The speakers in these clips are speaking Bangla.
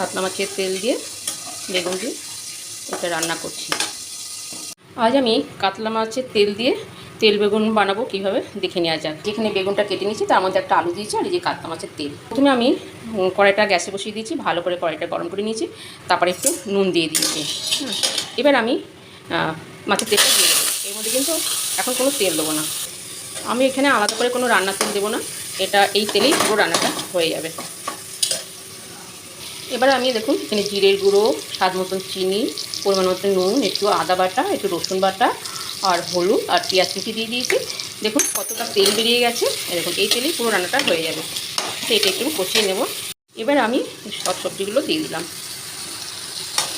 কাতলা মাছের তেল দিয়ে বেগুন দিয়ে এটা রান্না করছি। আজ আমি কাতলা মাছের তেল দিয়ে তেল বেগুন বানাবো কীভাবে দেখে নেওয়া যাক। যেখানে বেগুনটা কেটে নিয়েছি তার মধ্যে একটা আলু দিয়েছি আর এই যে কাতলা মাছের তেল। প্রথমে আমি কড়াইটা গ্যাসে বসিয়ে দিয়েছি, ভালো করে কড়াইটা গরম করে নিয়েছি, তারপরে একটু নুন দিয়ে দিয়েছি। এবার আমি মাছের তেলটা দিয়ে দেবো। এর মধ্যে কিন্তু এখন কোনো তেল দেবো না, আমি এখানে আলাদা করে কোনো রান্নার তেল দেবো না, এটা এই তেলেই পুরো রান্নাটা হয়ে যাবে। এবার আমি দেখুন এখানে জিরের গুঁড়ো, স্বাদ মতন চিনি, পরিমাণ মতন নুন, একটু আদা বাটা, একটু রসুন বাটা আর হলুদ আর পেঁয়াজ কুচি দিয়ে দিয়েছি। দেখুন কতটা তেল বেরিয়ে গেছে, দেখুন এই তেলেই পুরো রান্নাটা হয়ে যাবে। তো এটা একটু কষিয়ে নেব। এবার আমি সব সবজিগুলো দিয়ে দিলাম,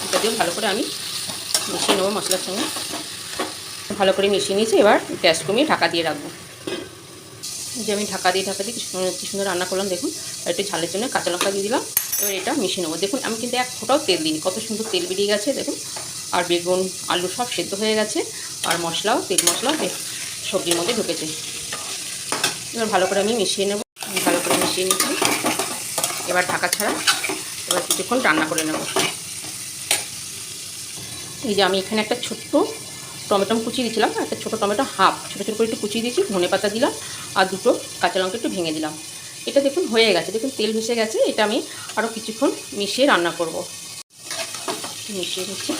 এটা দিয়ে ভালো করে আমি মিশিয়ে নেবো মশলার সঙ্গে। ভালো করে মিশিয়ে নিয়েছি, এবার গ্যাস কমিয়ে ঢাকা দিয়ে রাখবো। যে আমি ঢাকা দিয়ে কি সুন্দর রান্না করলাম। দেখুন একটু ঝালের জন্য কাঁচা লঙ্কা দিয়ে দিলাম। এবার এটা মিশিয়ে নেবো। দেখুন আমি কিন্তু এক ফোঁটাও তেল দিইনি, কত সুন্দর তেল বেরিয়ে গেছে দেখুন। আর বেগুন আলু সব সেদ্ধ হয়ে গেছে, আর মশলাও তেল মশলাও সবজির মধ্যে ঢুকেছে। এবার ভালো করে আমি মিশিয়ে নেব। ভালো করে মিশিয়ে নিচ্ছি, এবার ঢাকা ছাড়া এবার কিছুক্ষণ রান্না করে নেব। এই যে আমি এখানে একটা ছোট্ট টমেটো কুচিয়ে দিয়েছিলাম, একটা ছোটো টমেটো হাফ ছোটো ছোটো করে একটু কুচিয়ে দিয়েছি, ধনে পাতা দিলাম আর দুটো কাঁচা লঙ্কা একটু ভেঙে দিলাম। এটা দেখুন হয়ে গেছে, দেখুন তেল ভেসে গেছে। এটা আমি আরও কিছুক্ষণ মিশিয়ে রান্না করব। মিশিয়ে দিচ্ছি।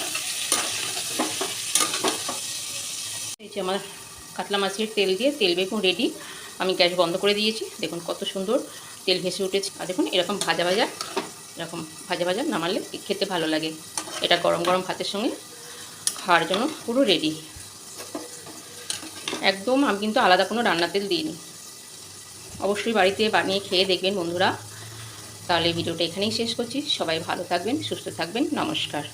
এই যে আমার কাতলা মাছের তেল দিয়ে তেল বেগুন রেডি। আমি গ্যাস বন্ধ করে দিয়েছি। দেখুন কত সুন্দর তেল ভেসে উঠেছে। আর দেখুন এরকম ভাজা ভাজা, এরকম ভাজা ভাজা নামালে খেতে ভালো লাগে। এটা গরম গরম ভাতের সঙ্গে খাওয়ার জন্য পুরো রেডি। একদম আমি কিন্তু আলাদা কোনো রান্নার তেল দিইনি। অবশ্যই বাড়িতে বানিয়ে খেয়ে দেখবেন বন্ধুরা। তাহলে ভিডিওটা এখানেই শেষ করছি। সবাই ভালো থাকবেন, সুস্থ থাকবেন, নমস্কার।